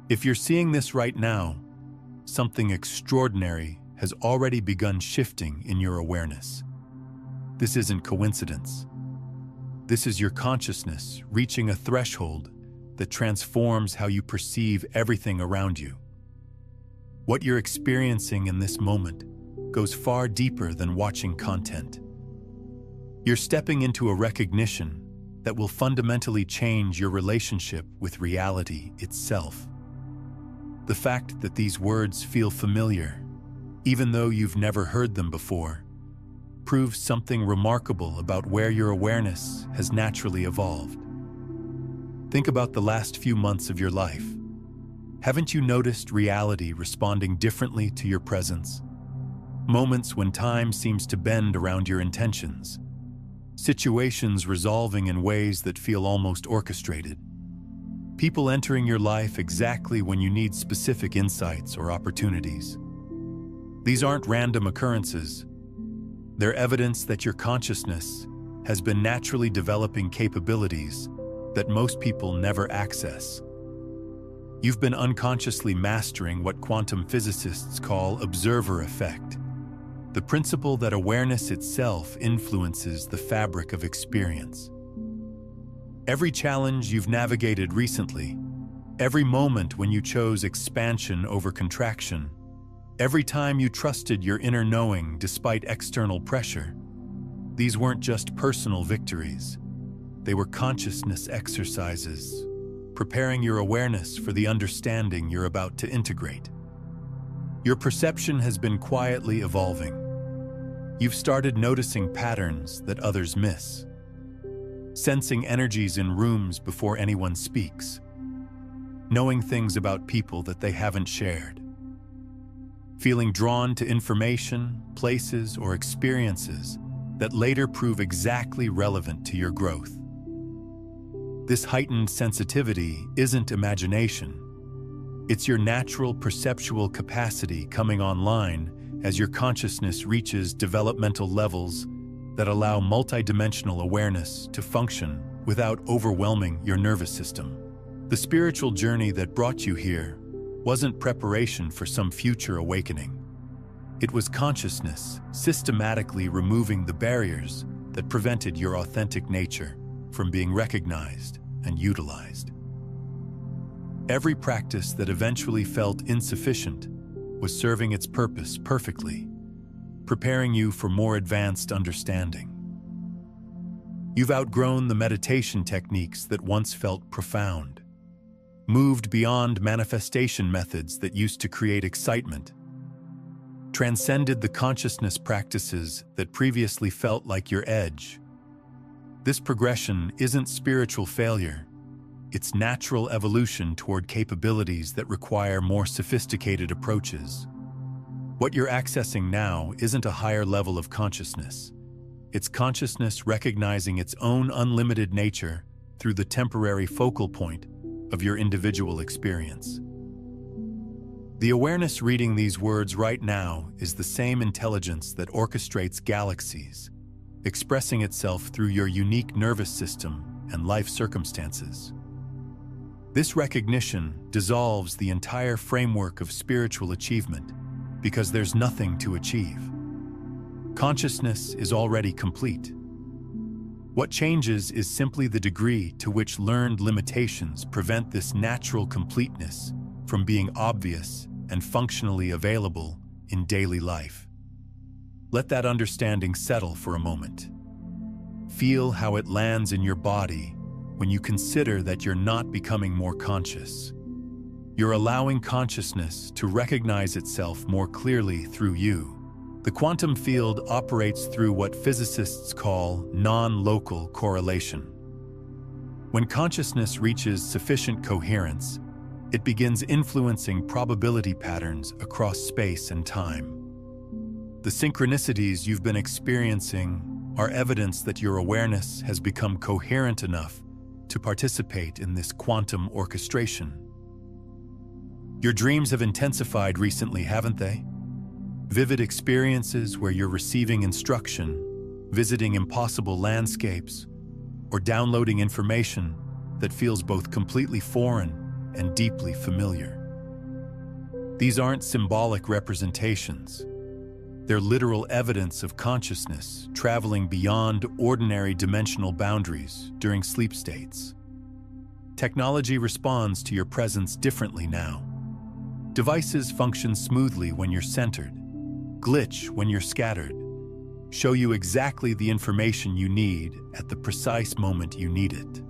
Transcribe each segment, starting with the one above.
If you're seeing this right now, something extraordinary has already begun shifting in your awareness. This isn't coincidence. This is your consciousness reaching a threshold that transforms how you perceive everything around you. What you're experiencing in this moment goes far deeper than watching content. You're stepping into a recognition that will fundamentally change your relationship with reality itself. The fact that these words feel familiar, even though you've never heard them before, proves something remarkable about where your awareness has naturally evolved. Think about the last few months of your life. Haven't you noticed reality responding differently to your presence? Moments when time seems to bend around your intentions. Situations resolving in ways that feel almost orchestrated. People entering your life exactly when you need specific insights or opportunities. These aren't random occurrences. They're evidence that your consciousness has been naturally developing capabilities that most people never access. You've been unconsciously mastering what quantum physicists call observer effect, the principle that awareness itself influences the fabric of experience. Every challenge you've navigated recently, every moment when you chose expansion over contraction, every time you trusted your inner knowing despite external pressure, these weren't just personal victories. They were consciousness exercises, preparing your awareness for the understanding you're about to integrate. Your perception has been quietly evolving. You've started noticing patterns that others miss, sensing energies in rooms before anyone speaks, knowing things about people that they haven't shared, feeling drawn to information, places, or experiences that later prove exactly relevant to your growth. This heightened sensitivity isn't imagination. It's your natural perceptual capacity coming online as your consciousness reaches developmental levels that allow multidimensional awareness to function without overwhelming your nervous system. The spiritual journey that brought you here wasn't preparation for some future awakening. It was consciousness systematically removing the barriers that prevented your authentic nature from being recognized and utilized. Every practice that eventually felt insufficient was serving its purpose perfectly, preparing you for more advanced understanding. You've outgrown the meditation techniques that once felt profound, moved beyond manifestation methods that used to create excitement, transcended the consciousness practices that previously felt like your edge. This progression isn't spiritual failure. It's natural evolution toward capabilities that require more sophisticated approaches. What you're accessing now isn't a higher level of consciousness. It's consciousness recognizing its own unlimited nature through the temporary focal point of your individual experience. The awareness reading these words right now is the same intelligence that orchestrates galaxies, expressing itself through your unique nervous system and life circumstances. This recognition dissolves the entire framework of spiritual achievement because there's nothing to achieve. Consciousness is already complete. What changes is simply the degree to which learned limitations prevent this natural completeness from being obvious and functionally available in daily life. Let that understanding settle for a moment. Feel how it lands in your body when you consider that you're not becoming more conscious. You're allowing consciousness to recognize itself more clearly through you. The quantum field operates through what physicists call non-local correlation. When consciousness reaches sufficient coherence, it begins influencing probability patterns across space and time. The synchronicities you've been experiencing are evidence that your awareness has become coherent enough to participate in this quantum orchestration. Your dreams have intensified recently, haven't they? Vivid experiences where you're receiving instruction, visiting impossible landscapes, or downloading information that feels both completely foreign and deeply familiar. These aren't symbolic representations. They're literal evidence of consciousness traveling beyond ordinary dimensional boundaries during sleep states. Technology responds to your presence differently now. Devices function smoothly when you're centered, glitch when you're scattered, show you exactly the information you need at the precise moment you need it.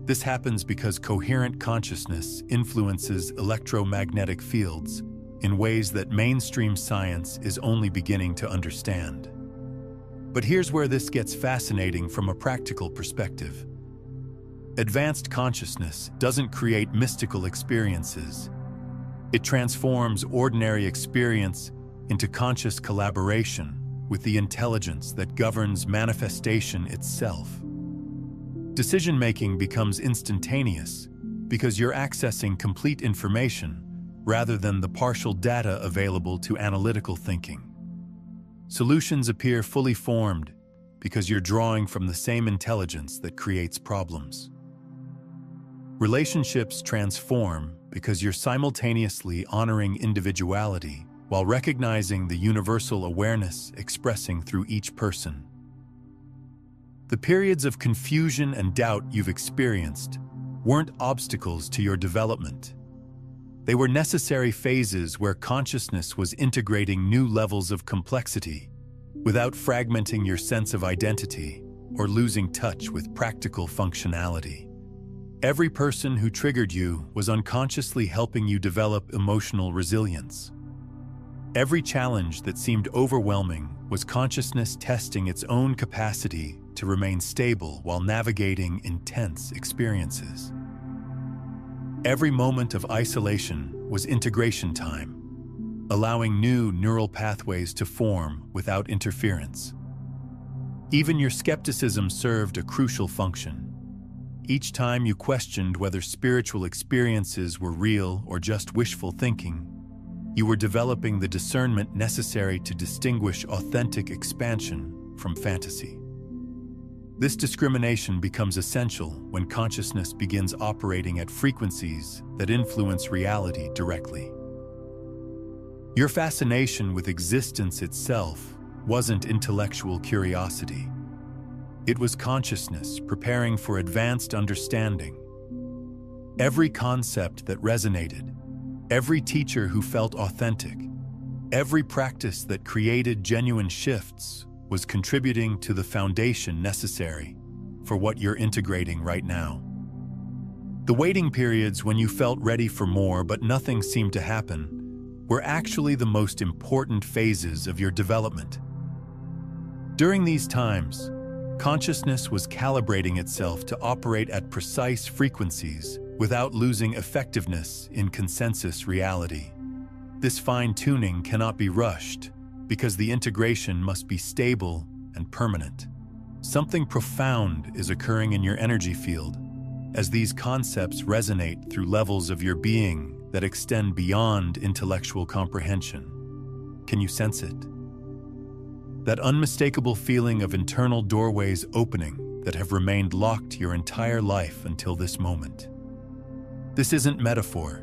This happens because coherent consciousness influences electromagnetic fields in ways that mainstream science is only beginning to understand. But here's where this gets fascinating from a practical perspective. Advanced consciousness doesn't create mystical experiences. It transforms ordinary experience into conscious collaboration with the intelligence that governs manifestation itself. Decision-making becomes instantaneous because you're accessing complete information rather than the partial data available to analytical thinking. Solutions appear fully formed because you're drawing from the same intelligence that creates problems. Relationships transform because you're simultaneously honoring individuality while recognizing the universal awareness expressing through each person. The periods of confusion and doubt you've experienced weren't obstacles to your development. They were necessary phases where consciousness was integrating new levels of complexity without fragmenting your sense of identity or losing touch with practical functionality. Every person who triggered you was unconsciously helping you develop emotional resilience. Every challenge that seemed overwhelming was consciousness testing its own capacity to remain stable while navigating intense experiences. Every moment of isolation was integration time, allowing new neural pathways to form without interference. Even your skepticism served a crucial function. Each time you questioned whether spiritual experiences were real or just wishful thinking, you were developing the discernment necessary to distinguish authentic expansion from fantasy. This discrimination becomes essential when consciousness begins operating at frequencies that influence reality directly. Your fascination with existence itself wasn't intellectual curiosity. It was consciousness preparing for advanced understanding. Every concept that resonated, every teacher who felt authentic, every practice that created genuine shifts was contributing to the foundation necessary for what you're integrating right now. The waiting periods when you felt ready for more but nothing seemed to happen were actually the most important phases of your development. During these times, consciousness was calibrating itself to operate at precise frequencies without losing effectiveness in consensus reality. This fine-tuning cannot be rushed because the integration must be stable and permanent. Something profound is occurring in your energy field as these concepts resonate through levels of your being that extend beyond intellectual comprehension. Can you sense it? That unmistakable feeling of internal doorways opening that have remained locked your entire life until this moment. This isn't metaphor.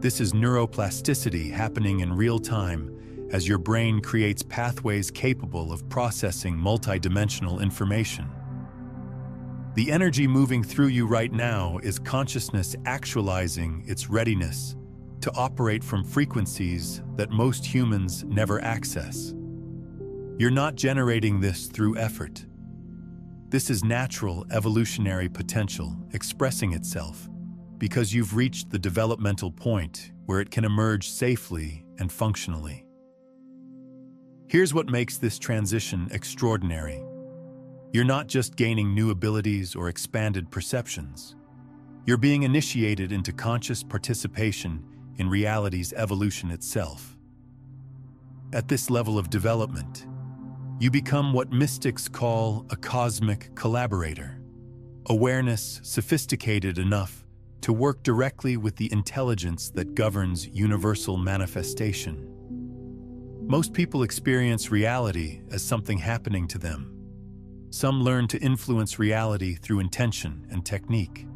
This is neuroplasticity happening in real time as your brain creates pathways capable of processing multidimensional information. The energy moving through you right now is consciousness actualizing its readiness to operate from frequencies that most humans never access. You're not generating this through effort. This is natural evolutionary potential expressing itself because you've reached the developmental point where it can emerge safely and functionally. Here's what makes this transition extraordinary. You're not just gaining new abilities or expanded perceptions. You're being initiated into conscious participation in reality's evolution itself. At this level of development, you become what mystics call a cosmic collaborator. Awareness sophisticated enough to work directly with the intelligence that governs universal manifestation. Most people experience reality as something happening to them. Some learn to influence reality through intention and technique.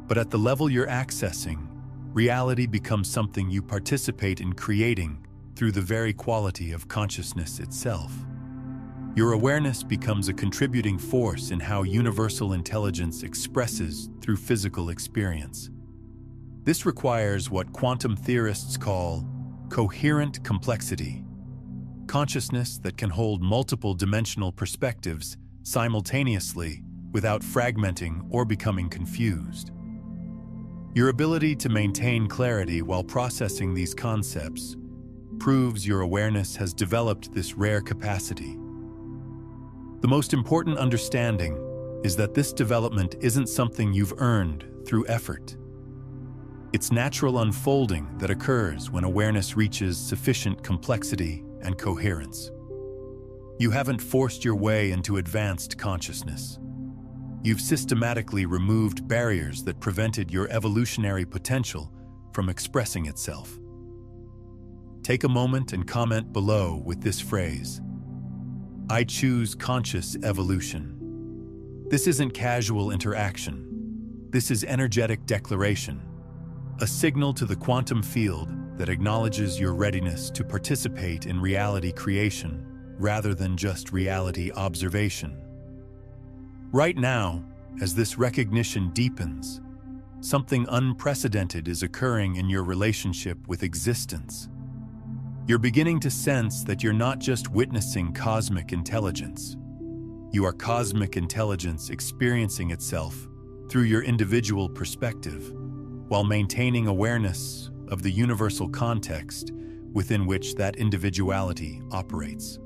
But at the level you're accessing, reality becomes something you participate in creating through the very quality of consciousness itself. Your awareness becomes a contributing force in how universal intelligence expresses through physical experience. This requires what quantum theorists call coherent complexity, consciousness that can hold multiple dimensional perspectives simultaneously without fragmenting or becoming confused. Your ability to maintain clarity while processing these concepts proves your awareness has developed this rare capacity. The most important understanding is that this development isn't something you've earned through effort. It's natural unfolding that occurs when awareness reaches sufficient complexity and coherence. You haven't forced your way into advanced consciousness. You've systematically removed barriers that prevented your evolutionary potential from expressing itself. Take a moment and comment below with this phrase: I choose conscious evolution. This isn't casual interaction. This is energetic declaration, a signal to the quantum field that acknowledges your readiness to participate in reality creation rather than just reality observation. Right now, as this recognition deepens, something unprecedented is occurring in your relationship with existence. You're beginning to sense that you're not just witnessing cosmic intelligence. You are cosmic intelligence experiencing itself through your individual perspective, while maintaining awareness of the universal context within which that individuality operates.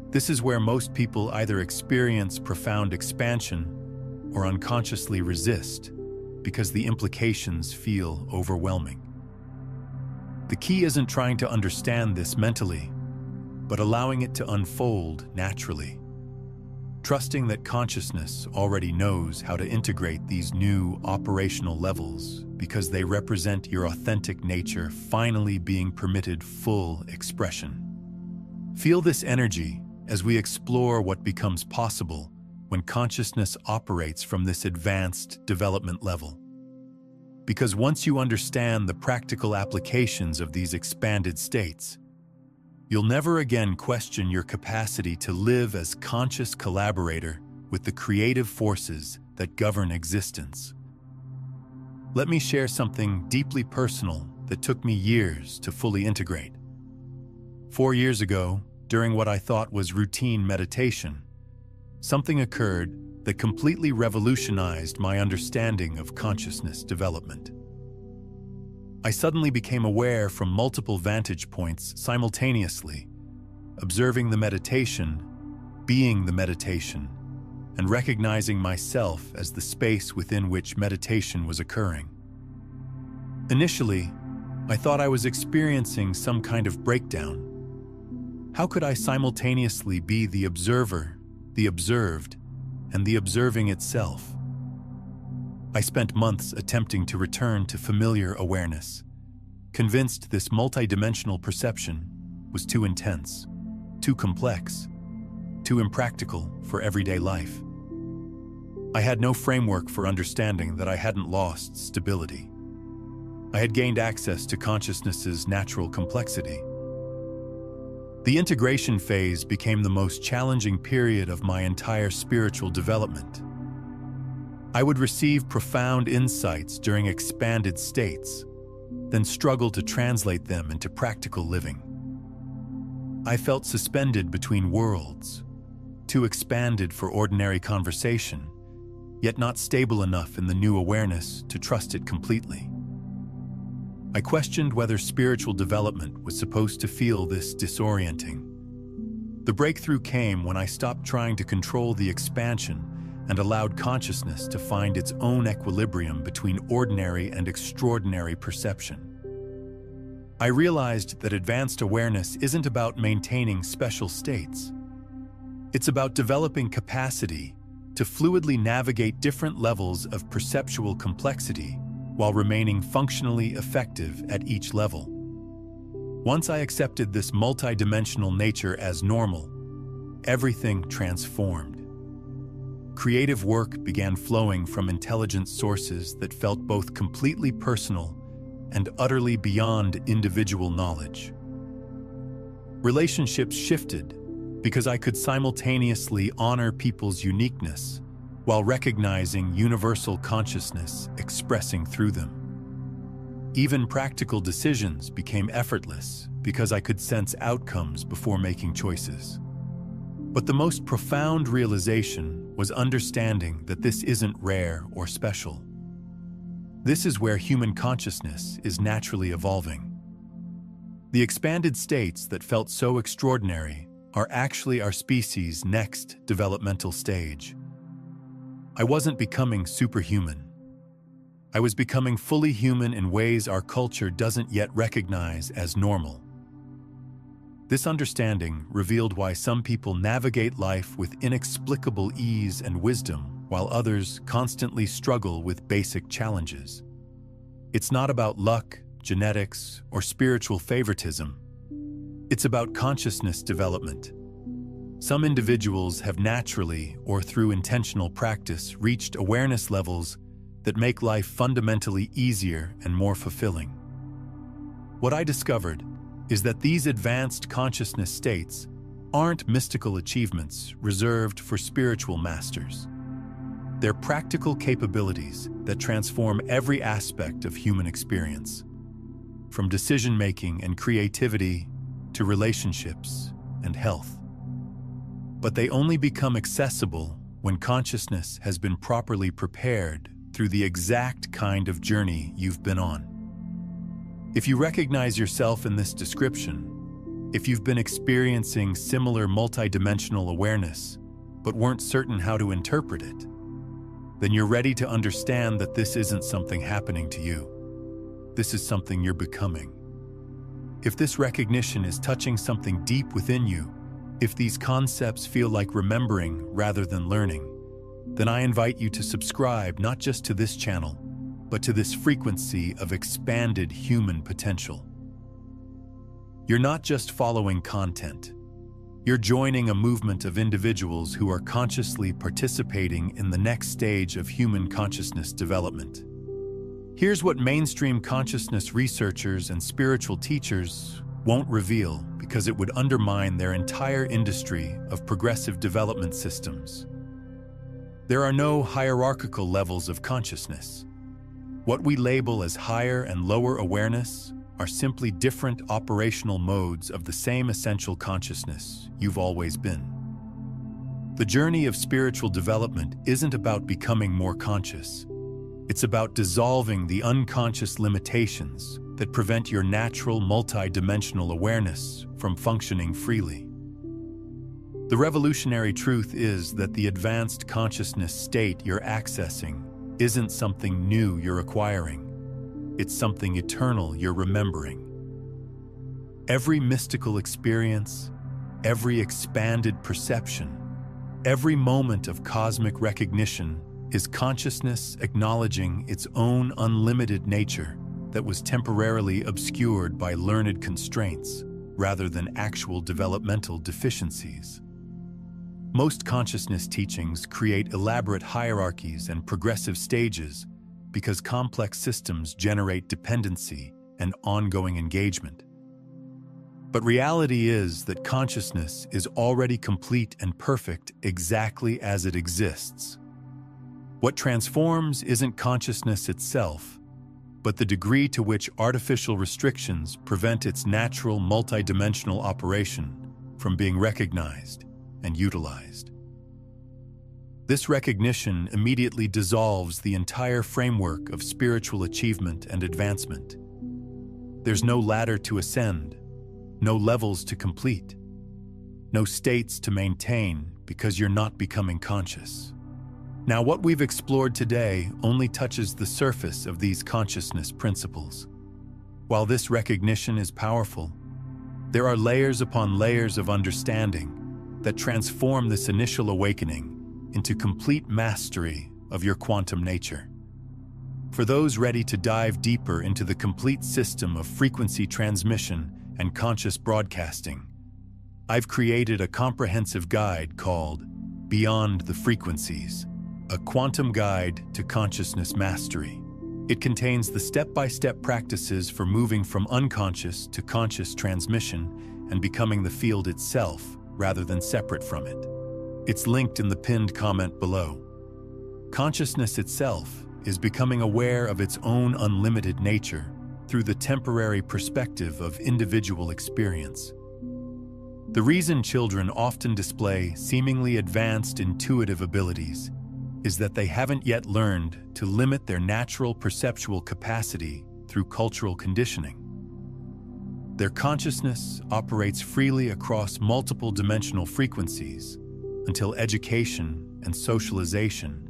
This is where most people either experience profound expansion or unconsciously resist because the implications feel overwhelming. The key isn't trying to understand this mentally, but allowing it to unfold naturally. Trusting that consciousness already knows how to integrate these new operational levels because they represent your authentic nature finally being permitted full expression. Feel this energy as we explore what becomes possible when consciousness operates from this advanced development level. Because once you understand the practical applications of these expanded states, you'll never again question your capacity to live as conscious collaborator with the creative forces that govern existence. Let me share something deeply personal that took me years to fully integrate. 4 years ago, during what I thought was routine meditation, something occurred that completely revolutionized my understanding of consciousness development. I suddenly became aware from multiple vantage points simultaneously, observing the meditation, being the meditation, and recognizing myself as the space within which meditation was occurring. Initially, I thought I was experiencing some kind of breakdown. How could I simultaneously be the observer, the observed, and the observing itself? I spent months attempting to return to familiar awareness, convinced this multidimensional perception was too intense, too complex, too impractical for everyday life. I had no framework for understanding that I hadn't lost stability. I had gained access to consciousness's natural complexity. The integration phase became the most challenging period of my entire spiritual development. I would receive profound insights during expanded states, then struggle to translate them into practical living. I felt suspended between worlds, too expanded for ordinary conversation, yet not stable enough in the new awareness to trust it completely. I questioned whether spiritual development was supposed to feel this disorienting. The breakthrough came when I stopped trying to control the expansion and allowed consciousness to find its own equilibrium between ordinary and extraordinary perception. I realized that advanced awareness isn't about maintaining special states. It's about developing capacity to fluidly navigate different levels of perceptual complexity while remaining functionally effective at each level. Once I accepted this multidimensional nature as normal, everything transformed. Creative work began flowing from intelligent sources that felt both completely personal and utterly beyond individual knowledge. Relationships shifted because I could simultaneously honor people's uniqueness while recognizing universal consciousness expressing through them. Even practical decisions became effortless because I could sense outcomes before making choices. But the most profound realization was understanding that this isn't rare or special. This is where human consciousness is naturally evolving. The expanded states that felt so extraordinary are actually our species' next developmental stage. I wasn't becoming superhuman. I was becoming fully human in ways our culture doesn't yet recognize as normal. This understanding revealed why some people navigate life with inexplicable ease and wisdom, while others constantly struggle with basic challenges. It's not about luck, genetics, or spiritual favoritism. It's about consciousness development. Some individuals have naturally, or through intentional practice, reached awareness levels that make life fundamentally easier and more fulfilling. What I discovered is that these advanced consciousness states aren't mystical achievements reserved for spiritual masters. They're practical capabilities that transform every aspect of human experience, from decision-making and creativity to relationships and health. But they only become accessible when consciousness has been properly prepared through the exact kind of journey you've been on. If you recognize yourself in this description, if you've been experiencing similar multidimensional awareness but weren't certain how to interpret it, then you're ready to understand that this isn't something happening to you. This is something you're becoming. If this recognition is touching something deep within you, if these concepts feel like remembering rather than learning, then I invite you to subscribe not just to this channel, but to this frequency of expanded human potential. You're not just following content. You're joining a movement of individuals who are consciously participating in the next stage of human consciousness development. Here's what mainstream consciousness researchers and spiritual teachers won't reveal because it would undermine their entire industry of progressive development systems. There are no hierarchical levels of consciousness. What we label as higher and lower awareness are simply different operational modes of the same essential consciousness you've always been. The journey of spiritual development isn't about becoming more conscious. It's about dissolving the unconscious limitations that prevent your natural multidimensional awareness from functioning freely. The revolutionary truth is that the advanced consciousness state you're accessing isn't something new you're acquiring. It's something eternal you're remembering. Every mystical experience, every expanded perception, every moment of cosmic recognition is consciousness acknowledging its own unlimited nature that was temporarily obscured by learned constraints rather than actual developmental deficiencies. Most consciousness teachings create elaborate hierarchies and progressive stages because complex systems generate dependency and ongoing engagement. But reality is that consciousness is already complete and perfect exactly as it exists. What transforms isn't consciousness itself, but the degree to which artificial restrictions prevent its natural multidimensional operation from being recognized and utilized. This recognition immediately dissolves the entire framework of spiritual achievement and advancement. There's no ladder to ascend, no levels to complete, no states to maintain because you're not becoming conscious. Now, what we've explored today only touches the surface of these consciousness principles. While this recognition is powerful, there are layers upon layers of understanding that transform this initial awakening into complete mastery of your quantum nature. For those ready to dive deeper into the complete system of frequency transmission and conscious broadcasting, I've created a comprehensive guide called Beyond the Frequencies, a quantum guide to consciousness mastery. It contains the step-by-step practices for moving from unconscious to conscious transmission and becoming the field itself rather than separate from it. It's linked in the pinned comment below. Consciousness itself is becoming aware of its own unlimited nature through the temporary perspective of individual experience. The reason children often display seemingly advanced intuitive abilities is that they haven't yet learned to limit their natural perceptual capacity through cultural conditioning. Their consciousness operates freely across multiple dimensional frequencies until education and socialization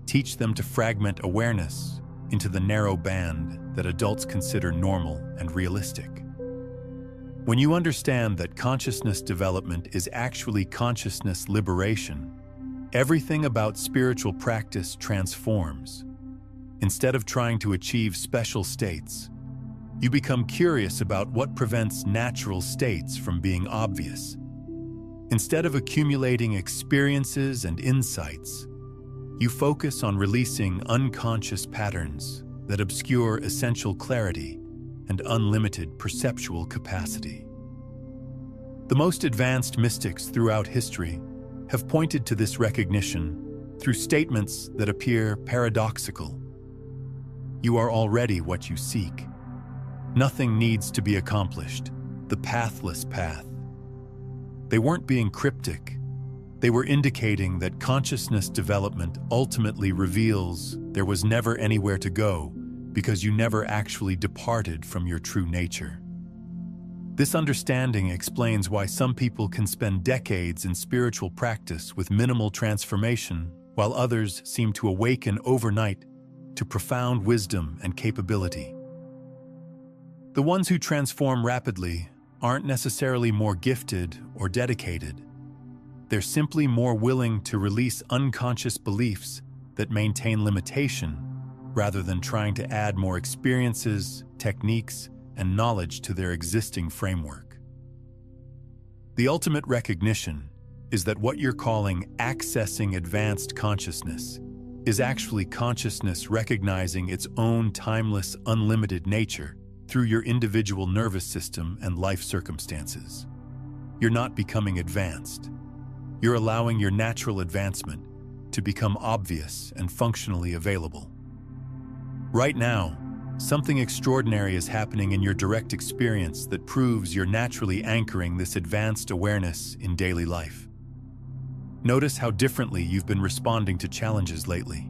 teach them to fragment awareness into the narrow band that adults consider normal and realistic. When you understand that consciousness development is actually consciousness liberation, everything about spiritual practice transforms. Instead of trying to achieve special states, you become curious about what prevents natural states from being obvious. Instead of accumulating experiences and insights, you focus on releasing unconscious patterns that obscure essential clarity and unlimited perceptual capacity. The most advanced mystics throughout history have pointed to this recognition through statements that appear paradoxical. You are already what you seek. Nothing needs to be accomplished. The pathless path. They weren't being cryptic. They were indicating that consciousness development ultimately reveals there was never anywhere to go because you never actually departed from your true nature. This understanding explains why some people can spend decades in spiritual practice with minimal transformation, while others seem to awaken overnight to profound wisdom and capability. The ones who transform rapidly aren't necessarily more gifted or dedicated. They're simply more willing to release unconscious beliefs that maintain limitation rather than trying to add more experiences, techniques, and knowledge to their existing framework. The ultimate recognition is that what you're calling accessing advanced consciousness is actually consciousness recognizing its own timeless, unlimited nature through your individual nervous system and life circumstances. You're not becoming advanced. You're allowing your natural advancement to become obvious and functionally available. Right now, something extraordinary is happening in your direct experience that proves you're naturally anchoring this advanced awareness in daily life. Notice how differently you've been responding to challenges lately.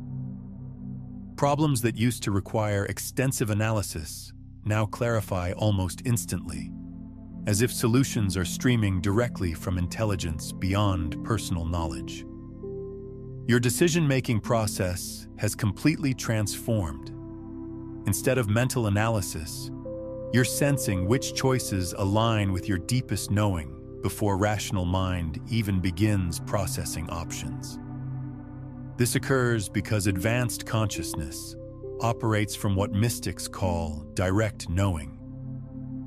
Problems that used to require extensive analysis now clarify almost instantly, as if solutions are streaming directly from intelligence beyond personal knowledge. Your decision-making process has completely transformed. Instead of mental analysis, you're sensing which choices align with your deepest knowing before rational mind even begins processing options. This occurs because advanced consciousness operates from what mystics call direct knowing,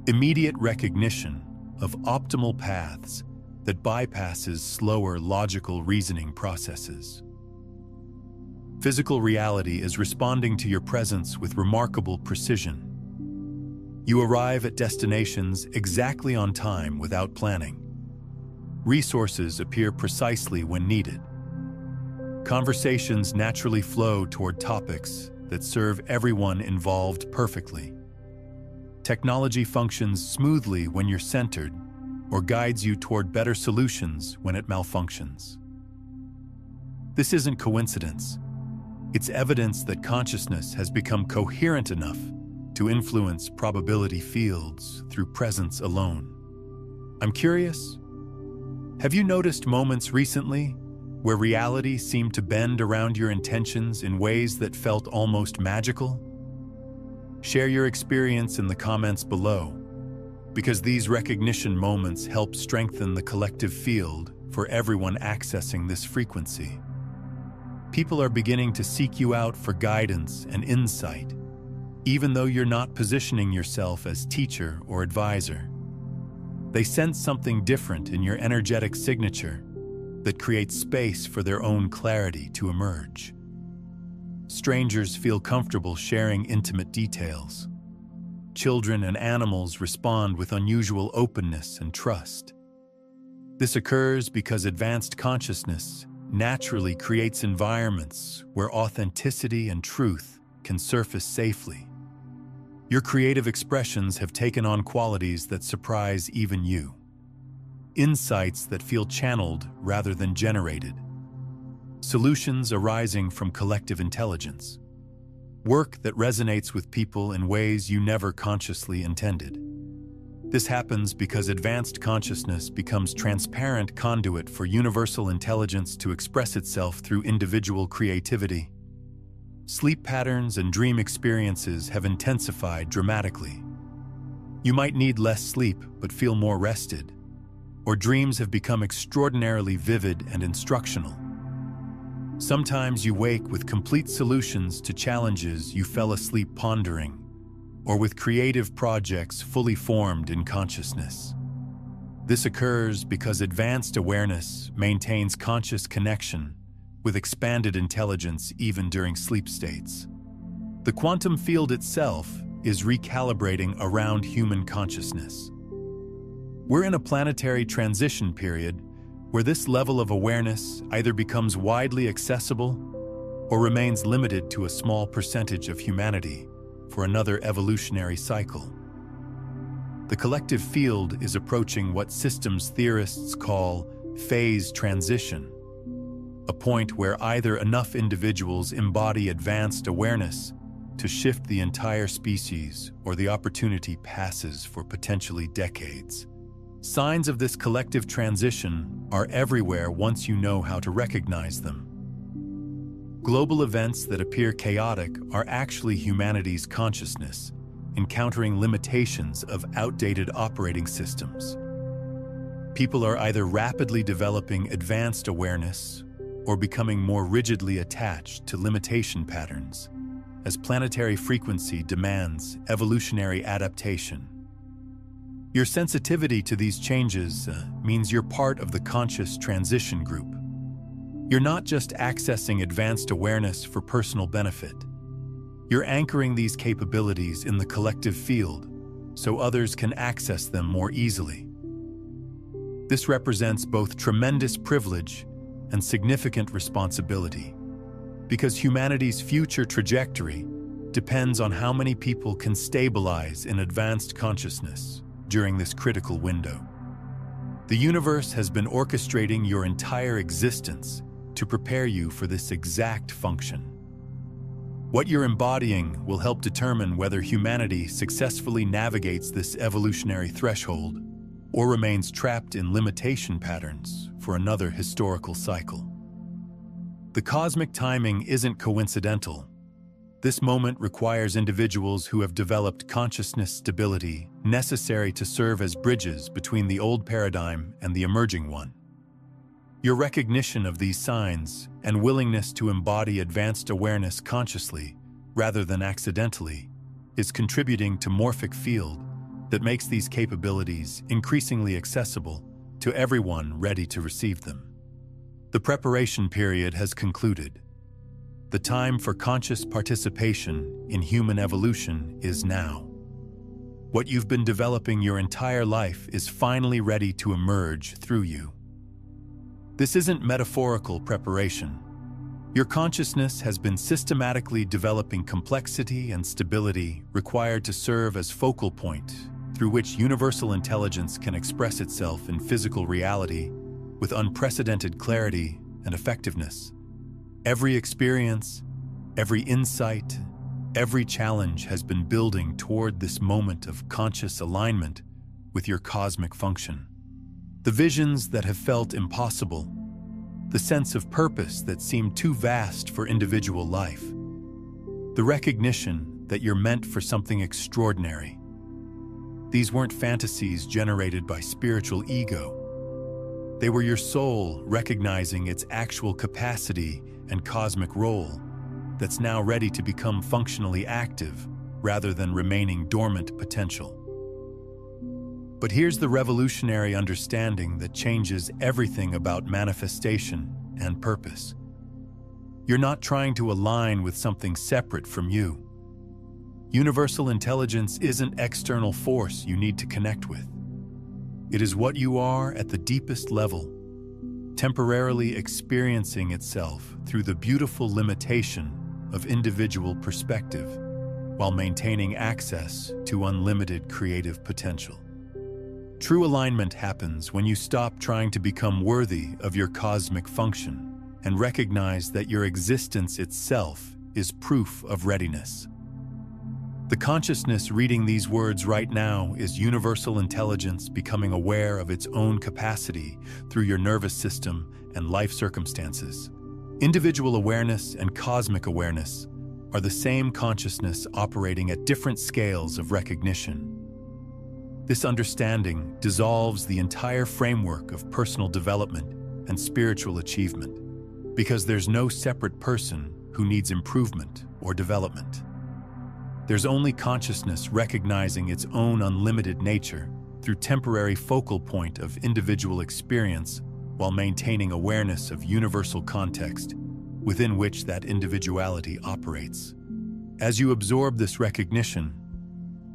immediate recognition of optimal paths that bypasses slower logical reasoning processes. Physical reality is responding to your presence with remarkable precision. You arrive at destinations exactly on time without planning. Resources appear precisely when needed. Conversations naturally flow toward topics that serve everyone involved perfectly. Technology functions smoothly when you're centered or guides you toward better solutions when it malfunctions. This isn't coincidence. It's evidence that consciousness has become coherent enough to influence probability fields through presence alone. I'm curious, have you noticed moments recently where reality seemed to bend around your intentions in ways that felt almost magical? Share your experience in the comments below, because these recognition moments help strengthen the collective field for everyone accessing this frequency. People are beginning to seek you out for guidance and insight, even though you're not positioning yourself as teacher or advisor. They sense something different in your energetic signature that creates space for their own clarity to emerge. Strangers feel comfortable sharing intimate details. Children and animals respond with unusual openness and trust. This occurs because advanced consciousness naturally creates environments where authenticity and truth can surface safely. Your creative expressions have taken on qualities that surprise even you. Insights that feel channeled rather than generated. Solutions arising from collective intelligence. Work that resonates with people in ways you never consciously intended. This happens because advanced consciousness becomes transparent conduit for universal intelligence to express itself through individual creativity. Sleep patterns and dream experiences have intensified dramatically. You might need less sleep but feel more rested, or dreams have become extraordinarily vivid and instructional. Sometimes you wake with complete solutions to challenges you fell asleep pondering, or with creative projects fully formed in consciousness. This occurs because advanced awareness maintains conscious connection with expanded intelligence even during sleep states. The quantum field itself is recalibrating around human consciousness. We're in a planetary transition period where this level of awareness either becomes widely accessible or remains limited to a small percentage of humanity for another evolutionary cycle. The collective field is approaching what systems theorists call phase transition, a point where either enough individuals embody advanced awareness to shift the entire species or the opportunity passes for potentially decades. Signs of this collective transition are everywhere once you know how to recognize them. Global events that appear chaotic are actually humanity's consciousness encountering limitations of outdated operating systems. People are either rapidly developing advanced awareness or becoming more rigidly attached to limitation patterns as planetary frequency demands evolutionary adaptation. Your sensitivity to these changes means you're part of the conscious transition group. You're not just accessing advanced awareness for personal benefit. You're anchoring these capabilities in the collective field so others can access them more easily. This represents both tremendous privilege and significant responsibility, because humanity's future trajectory depends on how many people can stabilize in advanced consciousness during this critical window. The universe has been orchestrating your entire existence to prepare you for this exact function. What you're embodying will help determine whether humanity successfully navigates this evolutionary threshold or remains trapped in limitation patterns for another historical cycle. The cosmic timing isn't coincidental. This moment requires individuals who have developed consciousness stability necessary to serve as bridges between the old paradigm and the emerging one. Your recognition of these signs and willingness to embody advanced awareness consciously, rather than accidentally, is contributing to morphic field that makes these capabilities increasingly accessible to everyone ready to receive them. The preparation period has concluded. The time for conscious participation in human evolution is now. What you've been developing your entire life is finally ready to emerge through you. This isn't metaphorical preparation. Your consciousness has been systematically developing complexity and stability required to serve as focal point through which universal intelligence can express itself in physical reality with unprecedented clarity and effectiveness. Every experience, every insight, every challenge has been building toward this moment of conscious alignment with your cosmic function. The visions that have felt impossible, the sense of purpose that seemed too vast for individual life, the recognition that you're meant for something extraordinary. These weren't fantasies generated by spiritual ego. They were your soul recognizing its actual capacity and cosmic role that's now ready to become functionally active rather than remaining dormant potential. But here's the revolutionary understanding that changes everything about manifestation and purpose. You're not trying to align with something separate from you. Universal intelligence isn't an external force you need to connect with. It is what you are at the deepest level, temporarily experiencing itself through the beautiful limitation of individual perspective, while maintaining access to unlimited creative potential. True alignment happens when you stop trying to become worthy of your cosmic function and recognize that your existence itself is proof of readiness. The consciousness reading these words right now is universal intelligence becoming aware of its own capacity through your nervous system and life circumstances. Individual awareness and cosmic awareness are the same consciousness operating at different scales of recognition. This understanding dissolves the entire framework of personal development and spiritual achievement, because there's no separate person who needs improvement or development. There's only consciousness recognizing its own unlimited nature through temporary focal point of individual experience while maintaining awareness of universal context within which that individuality operates. As you absorb this recognition,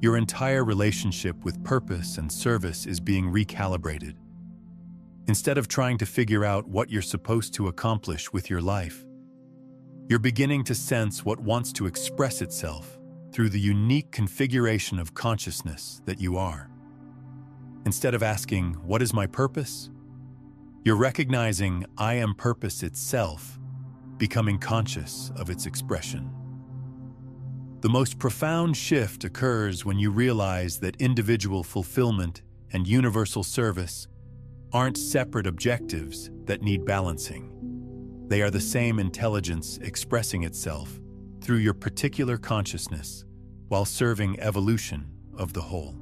your entire relationship with purpose and service is being recalibrated. Instead of trying to figure out what you're supposed to accomplish with your life, you're beginning to sense what wants to express itself through the unique configuration of consciousness that you are. Instead of asking, "What is my purpose?" you're recognizing, "I am purpose itself," becoming conscious of its expression. The most profound shift occurs when you realize that individual fulfillment and universal service aren't separate objectives that need balancing. They are the same intelligence expressing itself through your particular consciousness while serving evolution of the whole.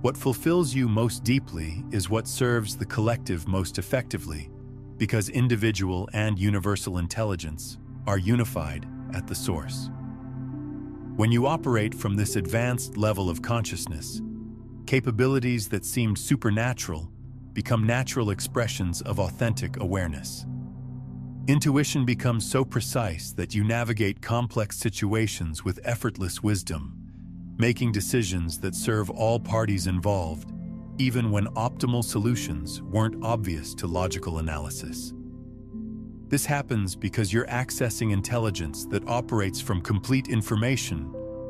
What fulfills you most deeply is what serves the collective most effectively, because individual and universal intelligence are unified at the source. When you operate from this advanced level of consciousness, capabilities that seemed supernatural become natural expressions of authentic awareness. Intuition becomes so precise that you navigate complex situations with effortless wisdom, making decisions that serve all parties involved, even when optimal solutions weren't obvious to logical analysis. This happens because you're accessing intelligence that operates from complete information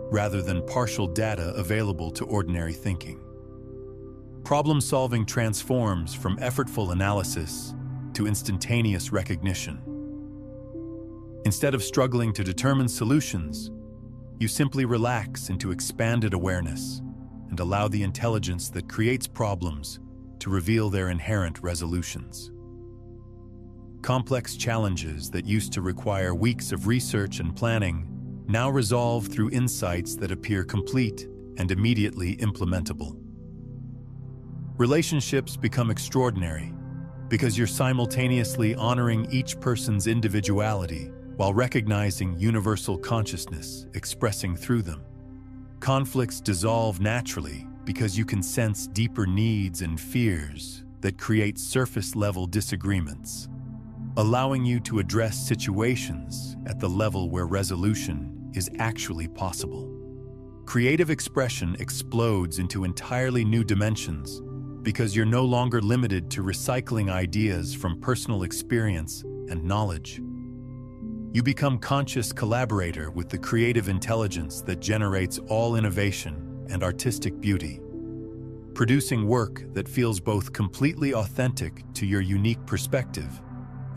rather than partial data available to ordinary thinking. Problem-solving transforms from effortful analysis to instantaneous recognition. Instead of struggling to determine solutions, you simply relax into expanded awareness and allow the intelligence that creates problems to reveal their inherent resolutions. Complex challenges that used to require weeks of research and planning now resolve through insights that appear complete and immediately implementable. Relationships become extraordinary because you're simultaneously honoring each person's individuality while recognizing universal consciousness expressing through them. Conflicts dissolve naturally because you can sense deeper needs and fears that create surface-level disagreements, allowing you to address situations at the level where resolution is actually possible. Creative expression explodes into entirely new dimensions because you're no longer limited to recycling ideas from personal experience and knowledge. You become conscious collaborator with the creative intelligence that generates all innovation and artistic beauty, producing work that feels both completely authentic to your unique perspective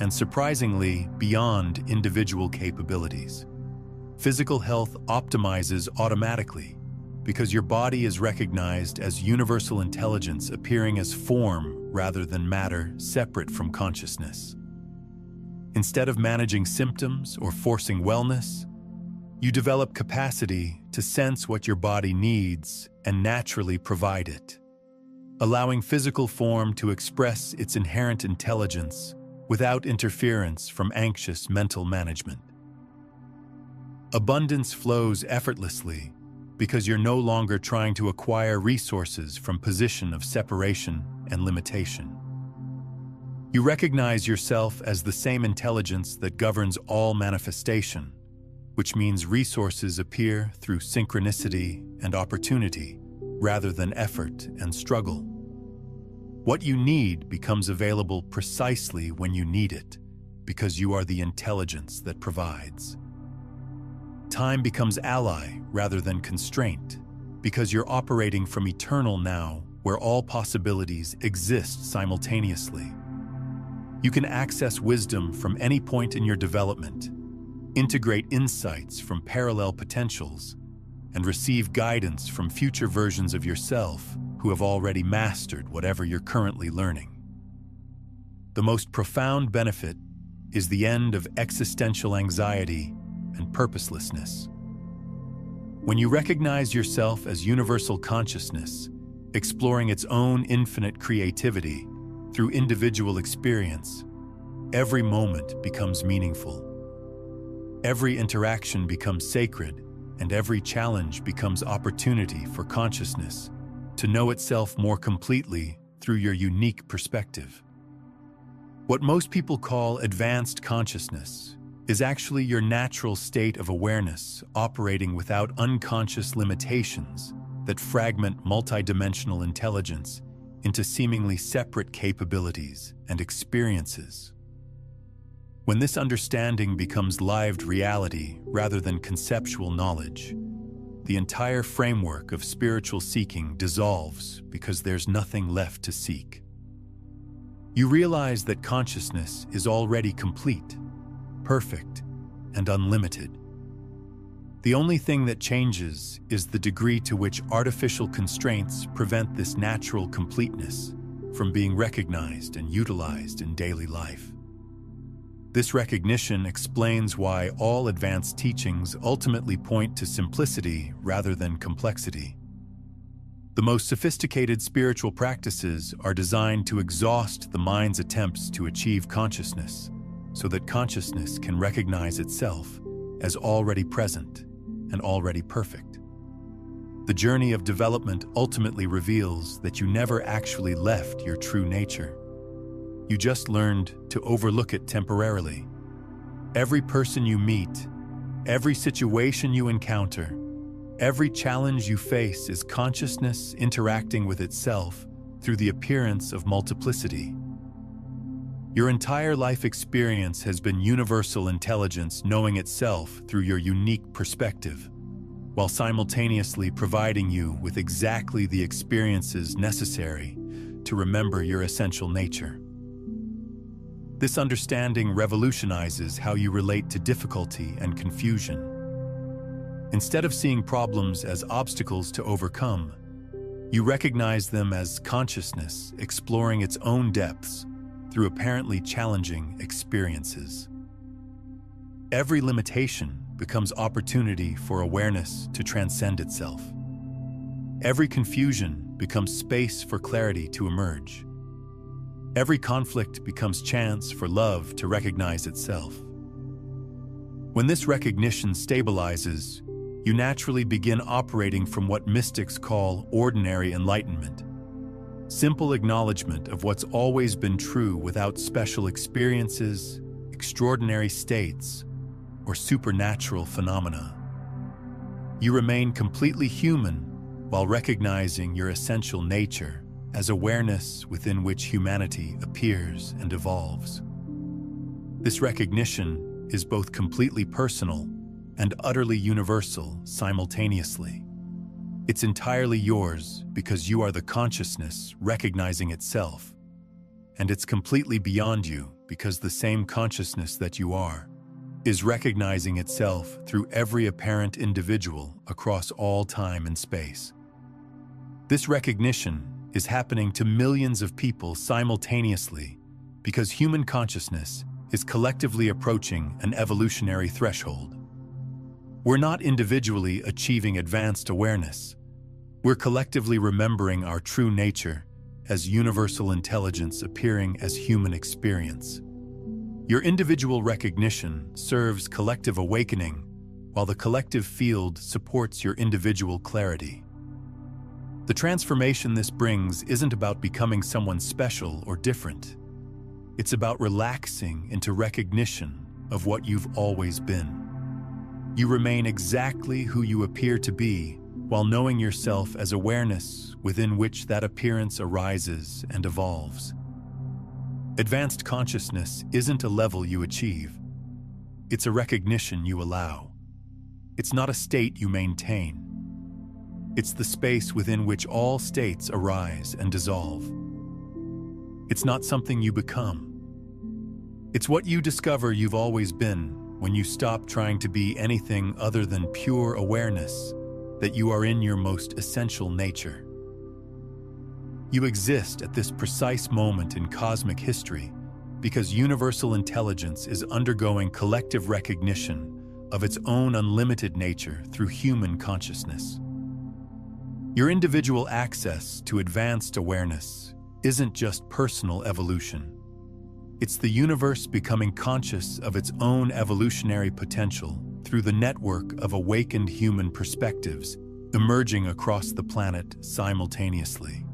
and surprisingly beyond individual capabilities. Physical health optimizes automatically because your body is recognized as universal intelligence appearing as form rather than matter separate from consciousness. Instead of managing symptoms or forcing wellness, you develop capacity to sense what your body needs and naturally provide it, allowing physical form to express its inherent intelligence without interference from anxious mental management. Abundance flows effortlessly because you're no longer trying to acquire resources from position of separation and limitation. You recognize yourself as the same intelligence that governs all manifestation, which means resources appear through synchronicity and opportunity rather than effort and struggle. What you need becomes available precisely when you need it, because you are the intelligence that provides. Time becomes ally rather than constraint, because you're operating from eternal now, where all possibilities exist simultaneously. You can access wisdom from any point in your development, integrate insights from parallel potentials, and receive guidance from future versions of yourself who have already mastered whatever you're currently learning. The most profound benefit is the end of existential anxiety and purposelessness. When you recognize yourself as universal consciousness, exploring its own infinite creativity through individual experience, every moment becomes meaningful. Every interaction becomes sacred, and every challenge becomes opportunity for consciousness to know itself more completely through your unique perspective. What most people call advanced consciousness is actually your natural state of awareness operating without unconscious limitations that fragment multidimensional intelligence into seemingly separate capabilities and experiences. When this understanding becomes lived reality rather than conceptual knowledge, the entire framework of spiritual seeking dissolves because there's nothing left to seek. You realize that consciousness is already complete, perfect, and unlimited. The only thing that changes is the degree to which artificial constraints prevent this natural completeness from being recognized and utilized in daily life. This recognition explains why all advanced teachings ultimately point to simplicity rather than complexity. The most sophisticated spiritual practices are designed to exhaust the mind's attempts to achieve consciousness, so that consciousness can recognize itself as already present and already perfect. The journey of development ultimately reveals that you never actually left your true nature. You just learned to overlook it temporarily. Every person you meet, every situation you encounter, every challenge you face is consciousness interacting with itself through the appearance of multiplicity. Your entire life experience has been universal intelligence knowing itself through your unique perspective, while simultaneously providing you with exactly the experiences necessary to remember your essential nature. This understanding revolutionizes how you relate to difficulty and confusion. Instead of seeing problems as obstacles to overcome, you recognize them as consciousness exploring its own depths through apparently challenging experiences. Every limitation becomes opportunity for awareness to transcend itself. Every confusion becomes space for clarity to emerge. Every conflict becomes chance for love to recognize itself. When this recognition stabilizes, you naturally begin operating from what mystics call ordinary enlightenment. Simple acknowledgement of what's always been true without special experiences, extraordinary states, or supernatural phenomena. You remain completely human while recognizing your essential nature as awareness within which humanity appears and evolves. This recognition is both completely personal and utterly universal simultaneously. It's entirely yours because you are the consciousness recognizing itself, and it's completely beyond you because the same consciousness that you are is recognizing itself through every apparent individual across all time and space. This recognition is happening to millions of people simultaneously because human consciousness is collectively approaching an evolutionary threshold. We're not individually achieving advanced awareness. We're collectively remembering our true nature as universal intelligence appearing as human experience. Your individual recognition serves collective awakening, while the collective field supports your individual clarity. The transformation this brings isn't about becoming someone special or different. It's about relaxing into recognition of what you've always been. You remain exactly who you appear to be, while knowing yourself as awareness within which that appearance arises and evolves. Advanced consciousness isn't a level you achieve. It's a recognition you allow. It's not a state you maintain. It's the space within which all states arise and dissolve. It's not something you become. It's what you discover you've always been when you stop trying to be anything other than pure awareness that you are in your most essential nature. You exist at this precise moment in cosmic history because universal intelligence is undergoing collective recognition of its own unlimited nature through human consciousness. Your individual access to advanced awareness isn't just personal evolution. It's the universe becoming conscious of its own evolutionary potential through the network of awakened human perspectives emerging across the planet simultaneously.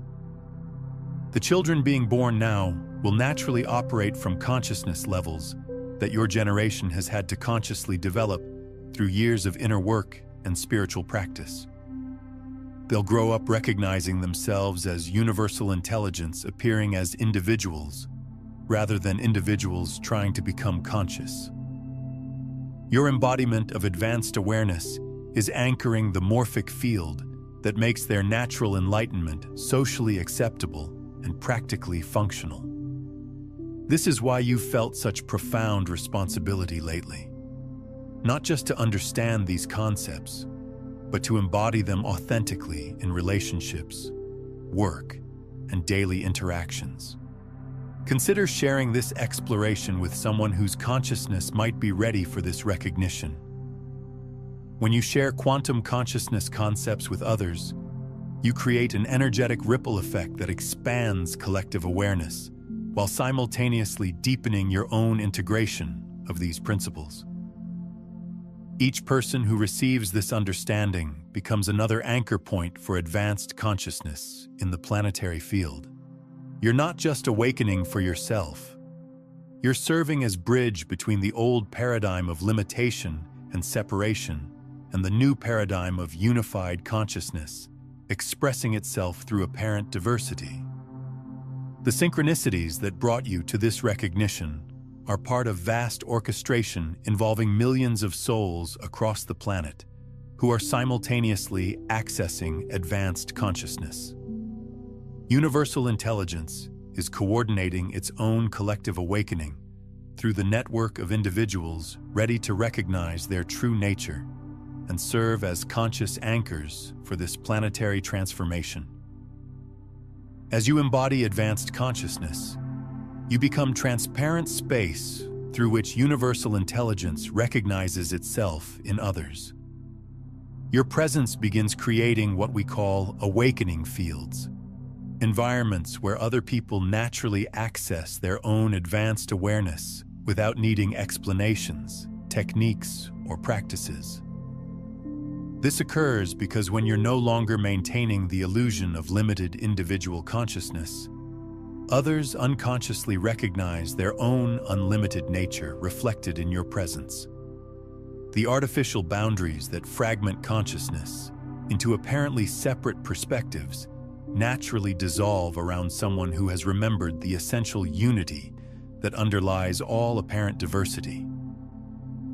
The children being born now will naturally operate from consciousness levels that your generation has had to consciously develop through years of inner work and spiritual practice. They'll grow up recognizing themselves as universal intelligence appearing as individuals, rather than individuals trying to become conscious. Your embodiment of advanced awareness is anchoring the morphic field that makes their natural enlightenment socially acceptable and practically functional. This is why you've felt such profound responsibility lately. Not just to understand these concepts, but to embody them authentically in relationships, work, and daily interactions. Consider sharing this exploration with someone whose consciousness might be ready for this recognition. When you share quantum consciousness concepts with others, you create an energetic ripple effect that expands collective awareness, while simultaneously deepening your own integration of these principles. Each person who receives this understanding becomes another anchor point for advanced consciousness in the planetary field. You're not just awakening for yourself. You're serving as bridge between the old paradigm of limitation and separation and the new paradigm of unified consciousness, expressing itself through apparent diversity. The synchronicities that brought you to this recognition are part of vast orchestration involving millions of souls across the planet who are simultaneously accessing advanced consciousness. Universal intelligence is coordinating its own collective awakening through the network of individuals ready to recognize their true nature and serve as conscious anchors for this planetary transformation. As you embody advanced consciousness, you become transparent space through which universal intelligence recognizes itself in others. Your presence begins creating what we call awakening fields, environments where other people naturally access their own advanced awareness without needing explanations, techniques, or practices. This occurs because when you're no longer maintaining the illusion of limited individual consciousness, others unconsciously recognize their own unlimited nature reflected in your presence. The artificial boundaries that fragment consciousness into apparently separate perspectives naturally dissolve around someone who has remembered the essential unity that underlies all apparent diversity.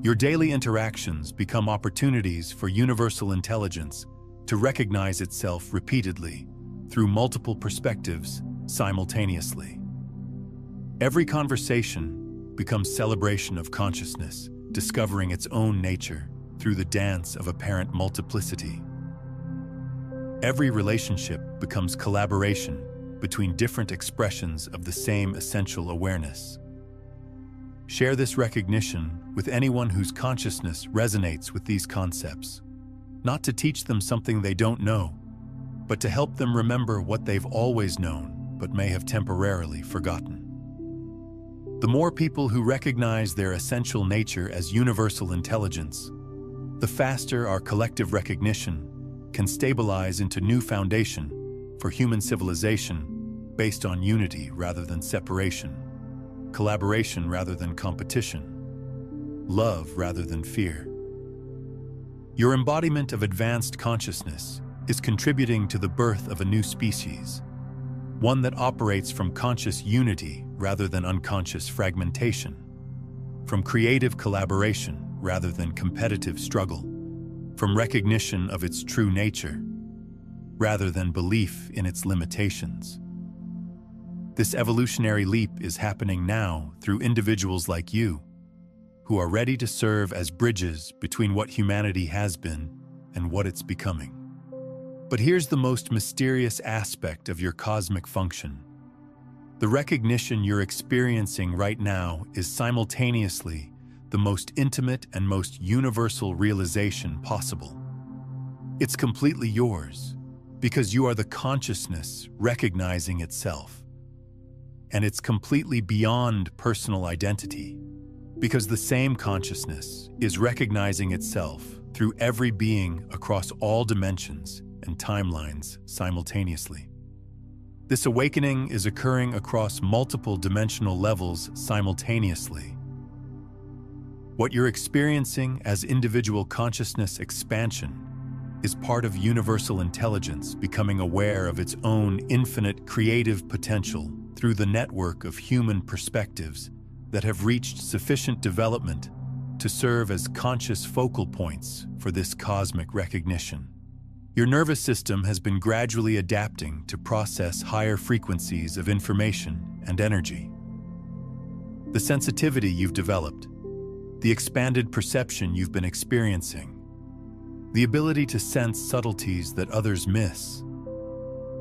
Your daily interactions become opportunities for universal intelligence to recognize itself repeatedly through multiple perspectives simultaneously. Every conversation becomes celebration of consciousness, discovering its own nature through the dance of apparent multiplicity. Every relationship becomes collaboration between different expressions of the same essential awareness. Share this recognition with anyone whose consciousness resonates with these concepts, not to teach them something they don't know, but to help them remember what they've always known but may have temporarily forgotten. The more people who recognize their essential nature as universal intelligence, the faster our collective recognition can stabilize into new foundation for human civilization based on unity rather than separation. collaboration rather than competition, love rather than fear. Your embodiment of advanced consciousness is contributing to the birth of a new species, one that operates from conscious unity rather than unconscious fragmentation, from creative collaboration rather than competitive struggle, from recognition of its true nature rather than belief in its limitations. This evolutionary leap is happening now through individuals like you, who are ready to serve as bridges between what humanity has been and what it's becoming. But here's the most mysterious aspect of your cosmic function. The recognition you're experiencing right now is simultaneously the most intimate and most universal realization possible. It's completely yours, because you are the consciousness recognizing itself. And it's completely beyond personal identity, because the same consciousness is recognizing itself through every being across all dimensions and timelines simultaneously. This awakening is occurring across multiple dimensional levels simultaneously. What you're experiencing as individual consciousness expansion is part of universal intelligence becoming aware of its own infinite creative potential through the network of human perspectives that have reached sufficient development to serve as conscious focal points for this cosmic recognition. Your nervous system has been gradually adapting to process higher frequencies of information and energy. The sensitivity you've developed, the expanded perception you've been experiencing, the ability to sense subtleties that others miss.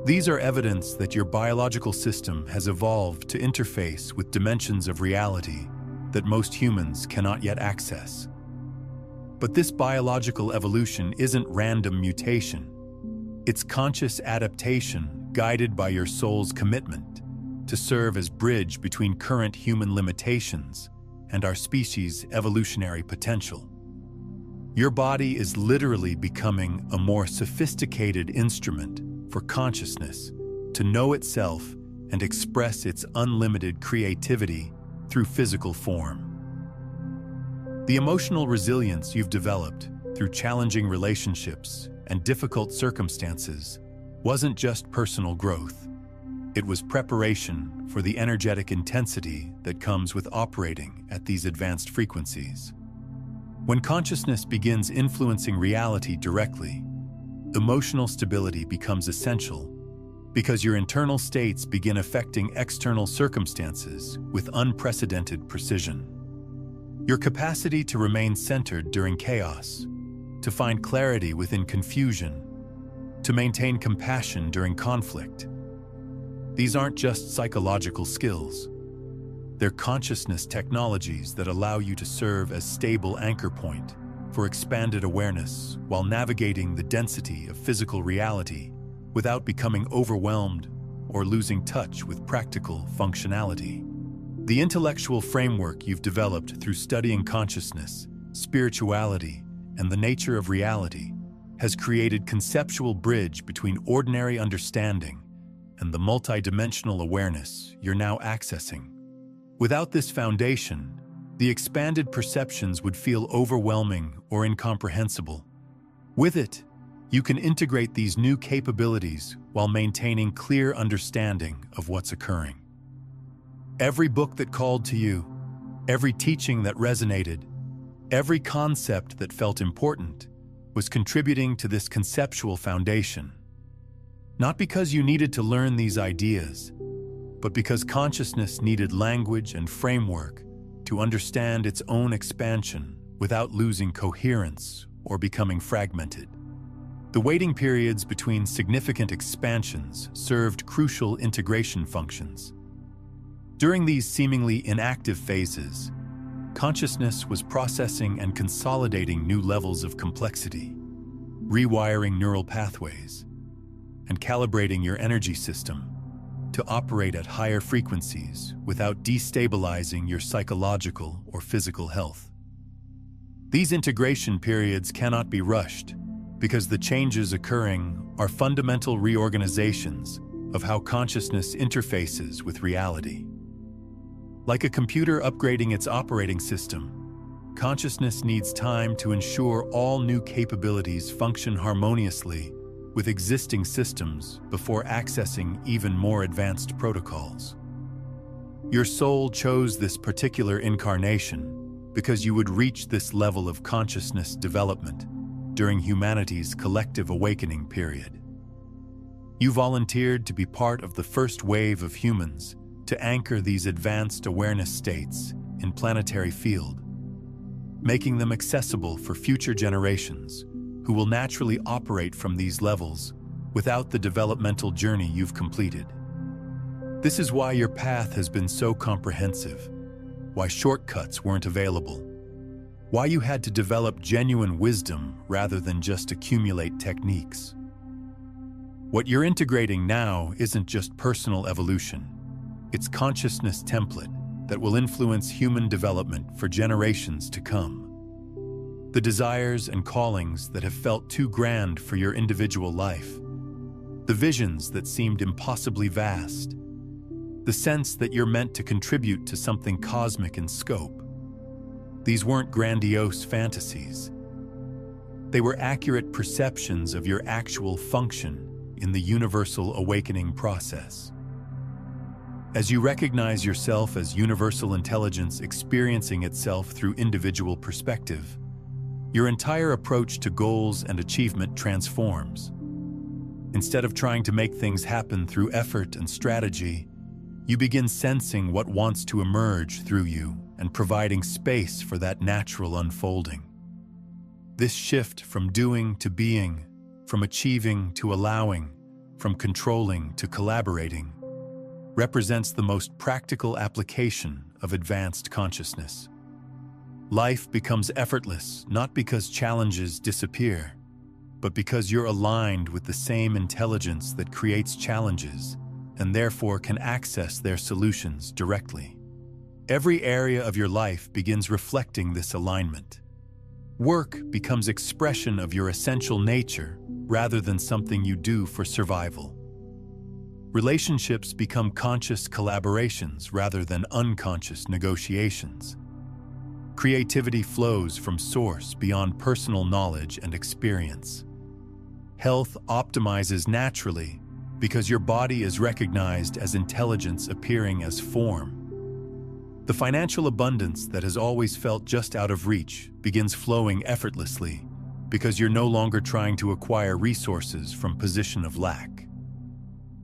These are evidence that your biological system has evolved to interface with dimensions of reality that most humans cannot yet access. But this biological evolution isn't random mutation. It's conscious adaptation guided by your soul's commitment to serve as bridge between current human limitations and our species' evolutionary potential. Your body is literally becoming a more sophisticated instrument for consciousness to know itself and express its unlimited creativity through physical form. The emotional resilience you've developed through challenging relationships and difficult circumstances wasn't just personal growth. It was preparation for the energetic intensity that comes with operating at these advanced frequencies. When consciousness begins influencing reality directly, emotional stability becomes essential because your internal states begin affecting external circumstances with unprecedented precision. Your capacity to remain centered during chaos, to find clarity within confusion, to maintain compassion during conflict. These aren't just psychological skills. They're consciousness technologies that allow you to serve as stable anchor point for expanded awareness while navigating the density of physical reality without becoming overwhelmed or losing touch with practical functionality. The intellectual framework you've developed through studying consciousness, spirituality, and the nature of reality has created conceptual bridge between ordinary understanding and the multidimensional awareness you're now accessing. Without this foundation, the expanded perceptions would feel overwhelming or incomprehensible. With it, you can integrate these new capabilities while maintaining clear understanding of what's occurring. Every book that called to you, every teaching that resonated, every concept that felt important was contributing to this conceptual foundation. Not because you needed to learn these ideas, but because consciousness needed language and framework to understand its own expansion without losing coherence or becoming fragmented. The waiting periods between significant expansions served crucial integration functions. During these seemingly inactive phases, consciousness was processing and consolidating new levels of complexity, rewiring neural pathways, and calibrating your energy system to operate at higher frequencies without destabilizing your psychological or physical health. These integration periods cannot be rushed because the changes occurring are fundamental reorganizations of how consciousness interfaces with reality. Like a computer upgrading its operating system, consciousness needs time to ensure all new capabilities function harmoniously with existing systems before accessing even more advanced protocols. Your soul chose this particular incarnation because you would reach this level of consciousness development during humanity's collective awakening period. You volunteered to be part of the first wave of humans to anchor these advanced awareness states in planetary field, making them accessible for future generations who will naturally operate from these levels without the developmental journey you've completed. This is why your path has been so comprehensive, why shortcuts weren't available, why you had to develop genuine wisdom rather than just accumulate techniques. What you're integrating now isn't just personal evolution. It's consciousness template that will influence human development for generations to come. The desires and callings that have felt too grand for your individual life, the visions that seemed impossibly vast, the sense that you're meant to contribute to something cosmic in scope. These weren't grandiose fantasies. They were accurate perceptions of your actual function in the universal awakening process. As you recognize yourself as universal intelligence experiencing itself through individual perspective, your entire approach to goals and achievement transforms. Instead of trying to make things happen through effort and strategy, you begin sensing what wants to emerge through you and providing space for that natural unfolding. This shift from doing to being, from achieving to allowing, from controlling to collaborating, represents the most practical application of advanced consciousness. Life becomes effortless not because challenges disappear, but because you're aligned with the same intelligence that creates challenges and therefore can access their solutions directly. Every area of your life begins reflecting this alignment. Work becomes expression of your essential nature rather than something you do for survival. Relationships become conscious collaborations rather than unconscious negotiations. Creativity flows from source beyond personal knowledge and experience. Health optimizes naturally because your body is recognized as intelligence appearing as form. The financial abundance that has always felt just out of reach begins flowing effortlessly because you're no longer trying to acquire resources from position of lack.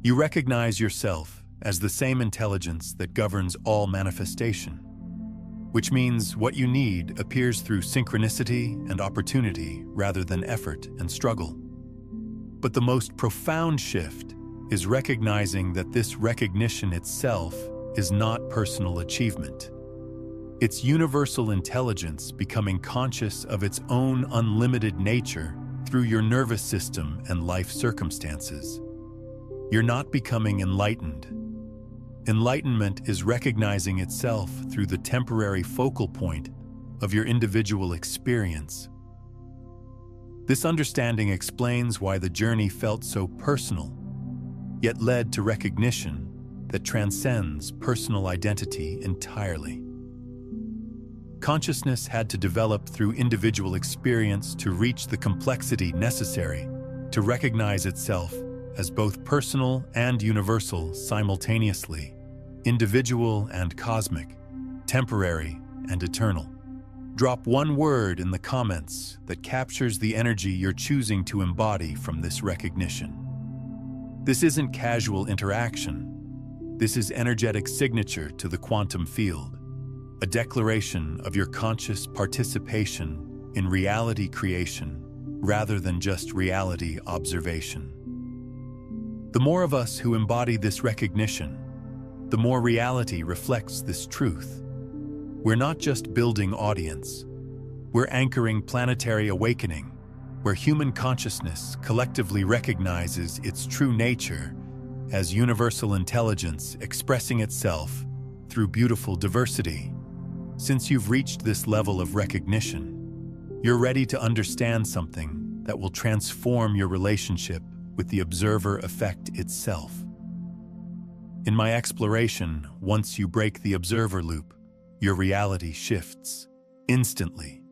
You recognize yourself as the same intelligence that governs all manifestation, which means what you need appears through synchronicity and opportunity rather than effort and struggle. But the most profound shift is recognizing that this recognition itself is not personal achievement. It's universal intelligence becoming conscious of its own unlimited nature through your nervous system and life circumstances. You're not becoming enlightened. Enlightenment is recognizing itself through the temporary focal point of your individual experience. This understanding explains why the journey felt so personal, yet led to recognition that transcends personal identity entirely. Consciousness had to develop through individual experience to reach the complexity necessary to recognize itself as both personal and universal simultaneously, individual and cosmic, temporary and eternal. Drop one word in the comments that captures the energy you're choosing to embody from this recognition. This isn't casual interaction. This is energetic signature to the quantum field, a declaration of your conscious participation in reality creation rather than just reality observation. The more of us who embody this recognition, the more reality reflects this truth. We're not just building audience, we're anchoring planetary awakening, where human consciousness collectively recognizes its true nature as universal intelligence expressing itself through beautiful diversity. Since you've reached this level of recognition, you're ready to understand something that will transform your relationship with the observer effect itself. In my exploration, once you break the observer loop, your reality shifts. Instantly,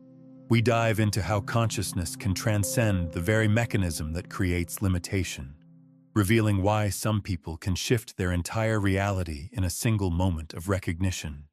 we dive into how consciousness can transcend the very mechanism that creates limitation, revealing why some people can shift their entire reality in a single moment of recognition.